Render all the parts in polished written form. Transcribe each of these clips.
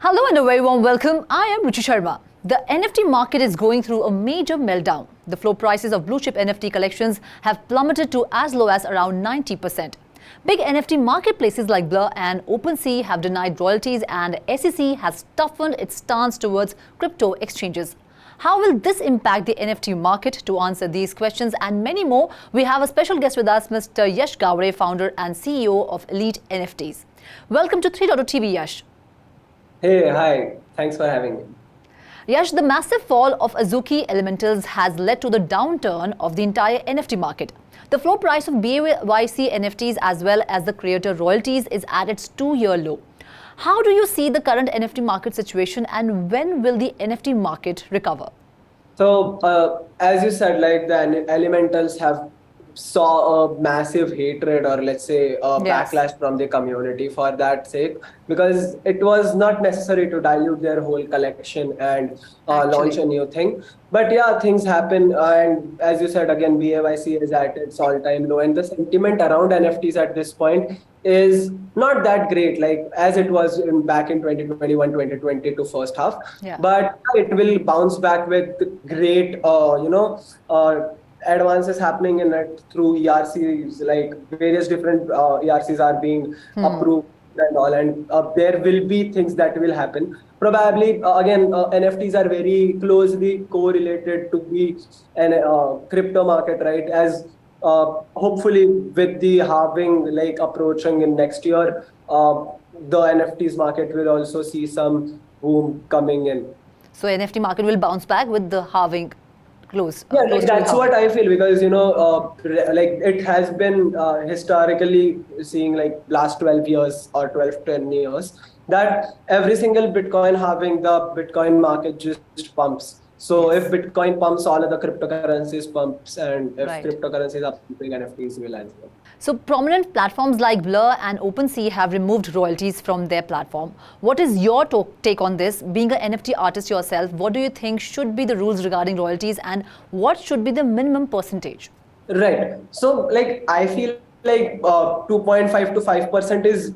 Hello and a very warm welcome. I am Ruchi Sharma. The NFT market is going through a major meltdown. The floor prices of blue chip NFT collections have plummeted to as low as around 90%. Big NFT marketplaces like Blur and OpenSea have denied royalties, and SEC has toughened its stance towards crypto exchanges. How will this impact the NFT market? To answer these questions and many more, we have a special guest with us, Mr. Yash Gawde, founder and CEO of Elite NFTs. Welcome to 3.0 TV, Yash. Hey, hi. Thanks for having me. Yash, the massive fall of Azuki Elementals has led to the downturn of the entire NFT market. The floor price of BYC NFTs as well as the creator royalties is at its 2-year low. How do you see the current NFT market situation, and when will the NFT market recover? So, as you said, like the elementals have saw a massive hatred, or let's say a backlash from the community for that sake, because it was not necessary to dilute their whole collection and launch a new thing. But yeah, things happen, and as you said, again, BAYC is at its all-time low, and the sentiment around NFTs at this point is not that great, like as it was back in 2021, 2022 first half. But it will bounce back with great, advances happening in it through ERCs, like various different ERCs are being approved and all, and there will be things that will happen. Probably, again, NFTs are very closely correlated to the crypto market, right? As hopefully with the halving like approaching in next year, the NFTs market will also see some boom coming in. So NFT market will bounce back with the halving close. Yeah, like that's what I feel, because like it has been historically seeing like last 12 years or 10 years that every single Bitcoin halving, the Bitcoin market just pumps. So if Bitcoin pumps, all of the cryptocurrencies pumps, and if cryptocurrencies are pumping, NFTs will as well. So prominent platforms like Blur and OpenSea have removed royalties from their platform. What is your take on this? Being an NFT artist yourself, what do you think should be the rules regarding royalties, and what should be the minimum percentage? Right. So like I feel like 2.5 to 5% is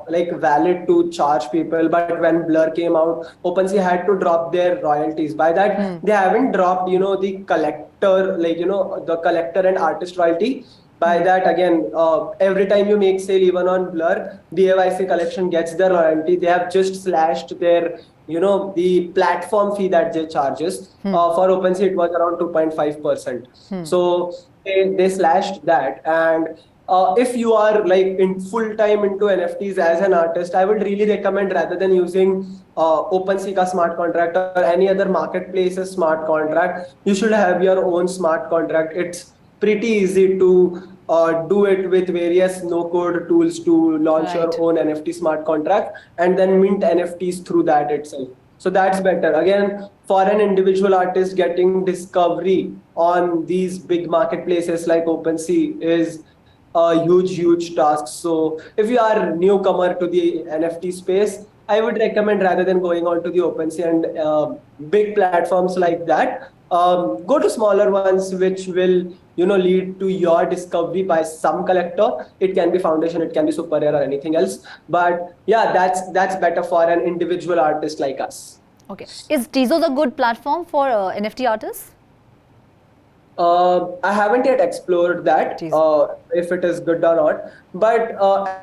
like valid to charge people, but when Blur came out, OpenSea had to drop their royalties. By that, they haven't dropped, the collector, like the collector and artist royalty. By that, again, every time you make sale, even on Blur, BAYC collection gets their royalty. They have just slashed their, the platform fee that they charges. For OpenSea, it was around 2.5%. So they slashed that. And if you are like in full time into NFTs as an artist, I would really recommend, rather than using OpenSea ka smart contract or any other marketplace's smart contract, you should have your own smart contract. It's pretty easy to do it with various no-code tools to launch your own NFT smart contract and then mint NFTs through that itself. So that's better. Again, for an individual artist, getting discovery on these big marketplaces like OpenSea is a huge task. So if you are a newcomer to the NFT space, I would recommend, rather than going on to the OpenSea and big platforms like that, go to smaller ones which will lead to your discovery by some collector. It can be foundation, it can be super rare or anything else, but yeah, that's better for an individual artist like us. Okay, is Tezos a good platform for NFT artists? I haven't yet explored that, if it is good or not, but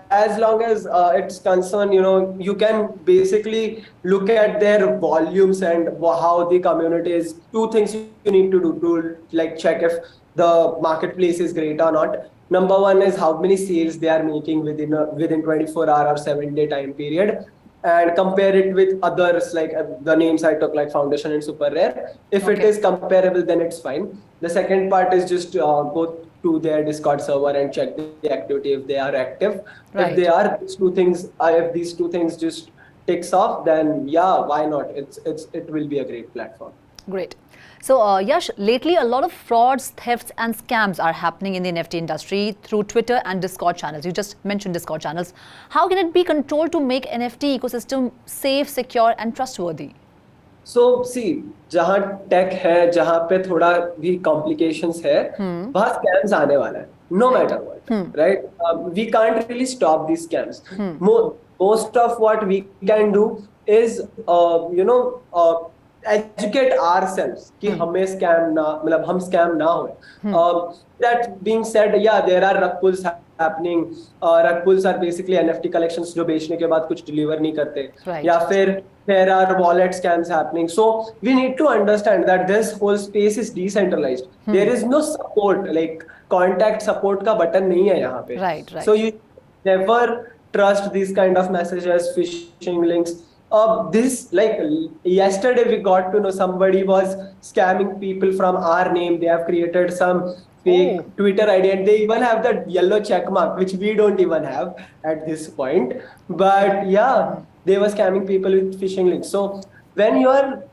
as long as it's concerned, you can basically look at their volumes and how the community is. Two things you need to do to like check if the marketplace is great or not. Number one is how many sales they are making within 24-hour or 7-day time period, and compare it with others like the names I took, like Foundation and Super Rare. If it is comparable, then it's fine. The second part is just go to their Discord server and check the activity if they are active. If they are, if these two things just ticks off, then yeah, why not? It will be a great platform. Great. So Yash, lately a lot of frauds, thefts and scams are happening in the NFT industry through Twitter and Discord channels. You just mentioned Discord channels. How can it be controlled to make NFT ecosystem safe, secure and trustworthy? So see, जहाँ tech है, जहाँ पे थोड़ा भी complications है, वहाँ scams आने वाला है. No matter what, right? We can't really stop these scams. Most of what we can do is educate ourselves कि हमें scam ना मतलब हम scam ना होए. That being said, yeah, there are rug pulls happening. Rug pulls are basically NFT collections जो बेचने के बाद कुछ deliver नहीं करते. Right. या फिर there are wallet scams happening. So we need to understand that this whole space is decentralized. There is no support, like contact support का button नहीं है यहाँ पे. Right, right. So you never trust these kind of messages, phishing links. This like yesterday we got to know somebody was scamming people from our name. They have created some fake Twitter ID and they even have that yellow check mark, which we don't even have at this point. But yeah, they were scamming people with phishing links. So when you are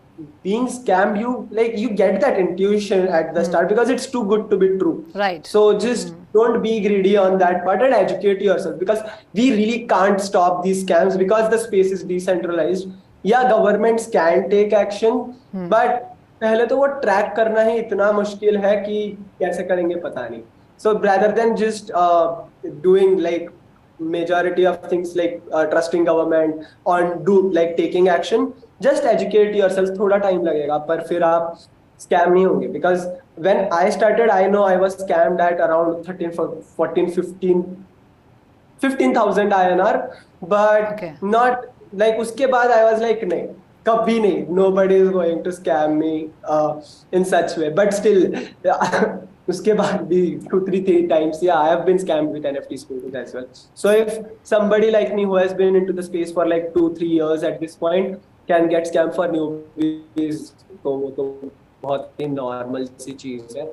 being scammed, you get that intuition at the start because it's too good to be true. Right. So just don't be greedy on that part and educate yourself because we really can't stop these scams because the space is decentralized. Yeah, governments can take action, but पहले तो वो track करना ही इतना मुश्किल है कि कैसे करेंगे पता नहीं. So rather than just doing like majority of things like trusting government on taking action, just educate yourself. थोड़ा time लगेगा पर फिर आप scam नहीं होंगे because when I started I know I was scammed at around 13 14 15,000 INR but not like उसके बाद I was like नहीं कभी नहीं, nobody is going to scam me in such way, but still उसके बाद भी 2-3 times yeah I have been scammed with NFT spaces as well. So if somebody like me who has been into the space for like 2-3 years at this point can get scammed for newbies, तो वो तो बहुत ही normal सी चीज है.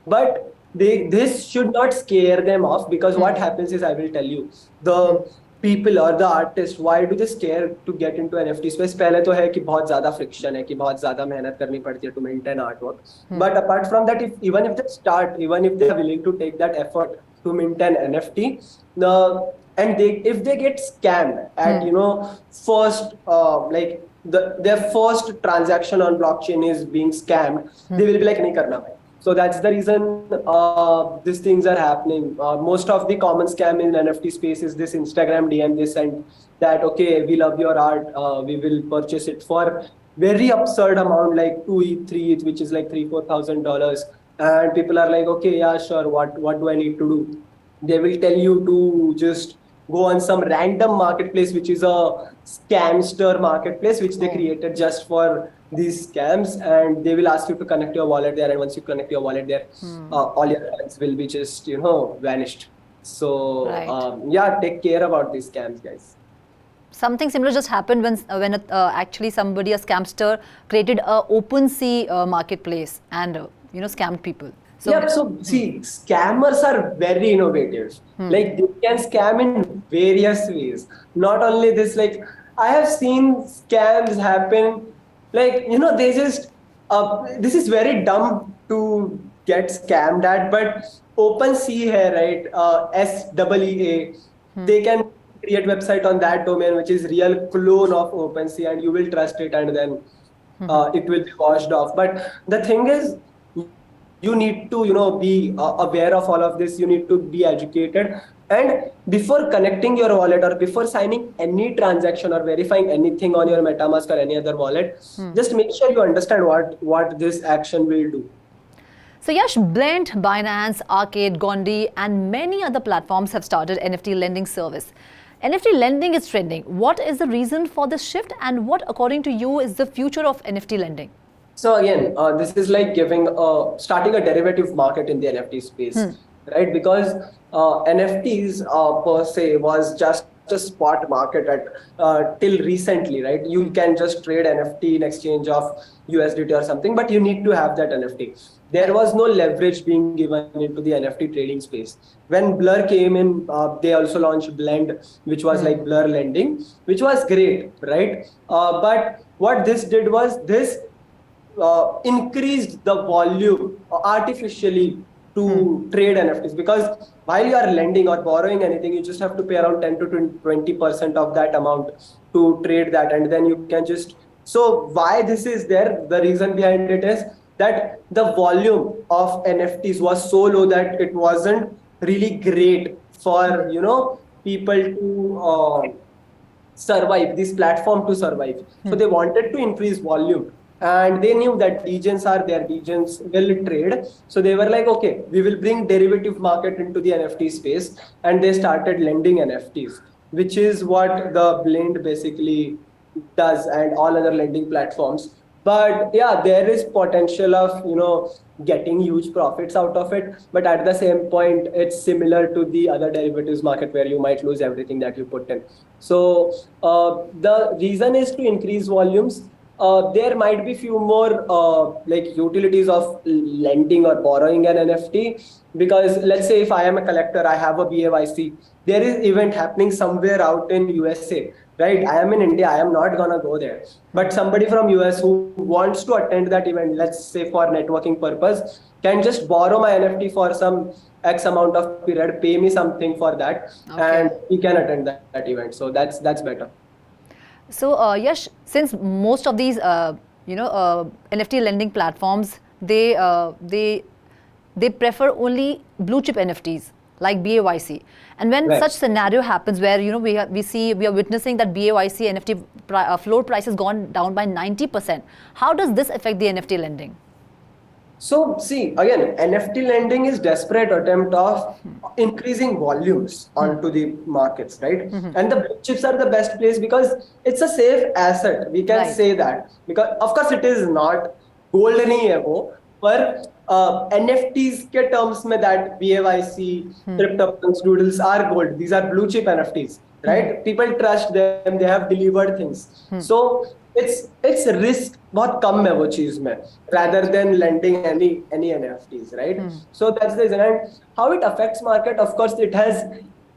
But this should not scare them off because what happens is I will tell you the people or the artist, why do they scare to get into NFT space? पहले तो है कि बहुत ज़्यादा friction है कि बहुत ज़्यादा मेहनत करनी पड़ती है to maintain artwork. But apart from that, even if they are willing to take that effort to maintain NFT, and if they get scammed at first their first transaction on blockchain is being scammed, they will be like नहीं करना भाई. So that's the reason these things are happening. Most of the common scam in NFT space is this Instagram DM they send that, okay, we love your art, we will purchase it for very absurd amount like 2 ETH, 3 ETH, which is like $3,000-4,000. And people are like, okay, yeah, sure, what do I need to do? They will tell you to just go on some random marketplace, which is a scamster marketplace, which they created just for these scams, and they will ask you to connect your wallet there, and once you connect your wallet there, all your funds will be just vanished. So yeah, take care about these scams, guys. Something similar just happened when actually somebody, a scamster, created a OpenSea marketplace and scammed people. So, yeah, so see, scammers are very innovative. Like they can scam in various ways. Not only this, like I have seen scams happen. Like they just this is very dumb to get scammed at, but OpenSea here, right? SEEA, they can create website on that domain, which is real clone of OpenSea, and you will trust it, and then it will be washed off. But the thing is, you need to be aware of all of this. You need to be educated, and before connecting your wallet or before signing any transaction or verifying anything on your MetaMask or any other wallet, just make sure you understand what this action will do. So Yash, Blend, Binance, Arcade, Gondi and many other platforms have started NFT lending service. NFT lending is trending. What is the reason for this shift, and what according to you is the future of NFT lending? So again, this is like starting a derivative market in the NFT space, right? Because NFTs per se was just a spot market at till recently, right? You can just trade NFT in exchange of USDT or something, but you need to have that NFT. There was no leverage being given into the NFT trading space. When Blur came in, they also launched Blend, which was like Blur lending, which was great, right? But what this did was this increased the volume artificially to trade NFTs, because while you are lending or borrowing anything, you just have to pay around 10 to 20% of that amount to trade that, and then you can just. So why this is there? The reason behind it is that the volume of NFTs was so low that it wasn't really great for people to survive, this platform to survive. So they wanted to increase volume. And they knew that degens are there, degens will trade. So they were like, okay, we will bring derivative market into the NFT space. And they started lending NFTs, which is what the Blend basically does and all other lending platforms. But yeah, there is potential of, getting huge profits out of it. But at the same point, it's similar to the other derivatives market where you might lose everything that you put in. So the reason is to increase volumes. There might be few more like utilities of lending or borrowing an NFT, because let's say if I am a collector, I have a BAYC, there is event happening somewhere out in USA, right? I am in India, I am not gonna go there, but somebody from US who wants to attend that event, let's say for networking purpose, can just borrow my NFT for some X amount of period, pay me something for that, and he can attend that event. So that's better. So Yash, since most of these NFT lending platforms, they prefer only blue chip NFTs like BAYC, and when such scenario happens where we are witnessing that BAYC NFT floor price has gone down by 90%, how does this affect the NFT lending? So see, again, NFT lending is desperate attempt of increasing volumes onto the markets, right? And the blue chips are the best place because it's a safe asset. We can say that, because of course it is not gold nahi hai wo, but NFTs ke terms mein that BAYC, CryptoPunks, Doodles are gold. These are blue chip NFTs, right? People trust them. They have delivered things. So it's risk बहुत कम है वो चीज में, rather than lending any NFTs, right? So that's the reason. And how it affects market, of course, it has.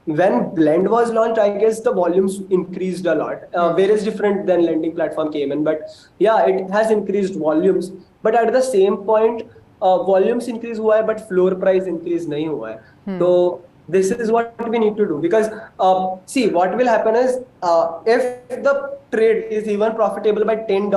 When Blend was launched, I guess the volumes increased a lot. Various different than lending platform came in, but yeah, it has increased volumes. But at the same point, volumes increase हुआ है, but floor price increase नहीं हुआ है. So this is what we need to do, because see, what will happen is if the trade is even profitable by $10,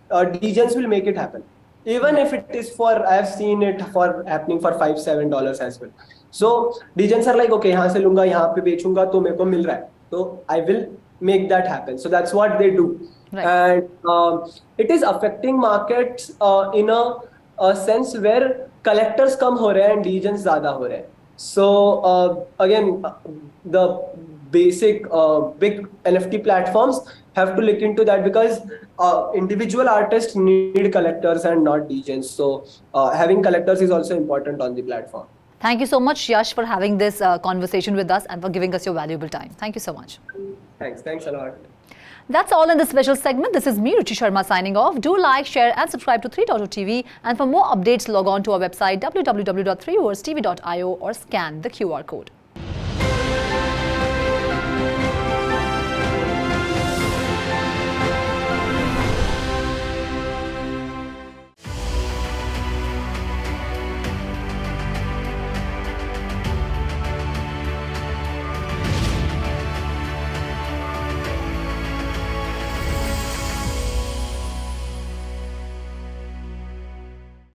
degens will make it happen. Even if it is for, I have seen it for happening for $5-7 as well. So degens are like, okay, यहाँ से लूँगा, यहाँ पे बेचूँगा, तो मेरे को मिल रहा है, तो I will make that happen. So that's what they do, and it is affecting markets in a sense where collectors कम हो रहे हैं and degens ज़्यादा हो रहे हैं. So again, the basic big NFT platforms have to look into that, because individual artists need collectors and not degens. So having collectors is also important on the platform. Thank you so much, Yash, for having this conversation with us and for giving us your valuable time. Thank you so much. Thanks a lot. That's all in this special segment. This is me, Ruchi Sharma, signing off. Do like, share and subscribe to 3.0 and for more updates, log on to our website www.3hourstv.io or scan the QR code.